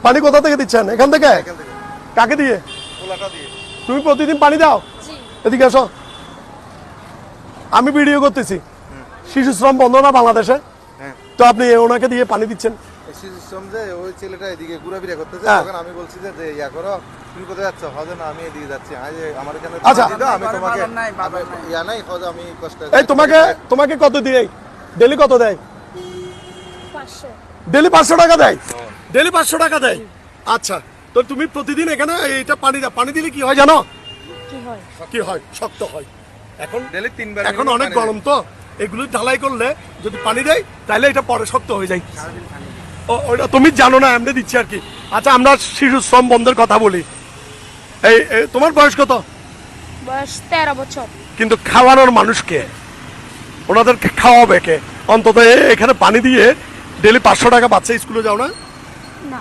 পানি কোথা থেকে দিচ্ছেন? এখান থেকে? কাকে দিয়ে? তুমি প্রতিদিন পানি দাও? এদিকে আসো, আমি ভিডিও করতেছি। শিশু শ্রম বন্ধ না বাংলাদেশে? তো আপনি ওনাকে দিয়ে পানি দিচ্ছেন? শিশু শ্রম যে ওই ছেলেটা এদিকে ঘোরাফেরা করতেছে, তখন আমি বলছি যে ইয়া করো, তুমি কোথায় যাচ্ছ? হজে না, আমি এদিকে যাচ্ছি। আমার এখানে আচ্ছা, আমি তোমাকে ইয়া নাই, হজে আমি কষ্ট। এই তোমাকে কত দিয়ে ডেলি কত দেয়? 500। ডেলি 500 টাকা দেয়? ডেলি 500 টাকা দেয়। আচ্ছা, তো তুমি প্রতিদিন এখানে এইটা পানি দাও। পানি দিলে কি হয় জানো? কি হয়? শক্ত হয়। এখন ডেলি 3 বার। এখন অনেক গরম তো, এগুলো ঢালাই করলে যদি পানি দেয় তাহলে এটা পরে শক্ত হয়ে যায়। ওটা তুমি জানো না, আমরা দিচ্ছি আর কি। আচ্ছা, আমরা শিশু শ্রম বন্ধের কথা বলি। এই তোমার বয়স কত? বয়স 13 বছর। কিন্তু খাওয়ানোর মানুষকে, ওনাদেরকে খাওয়াবে কে? অন্তত এখানে পানি দিয়ে ডেলি 500 টাকা বাচ্চা স্কুলে যাও না? না।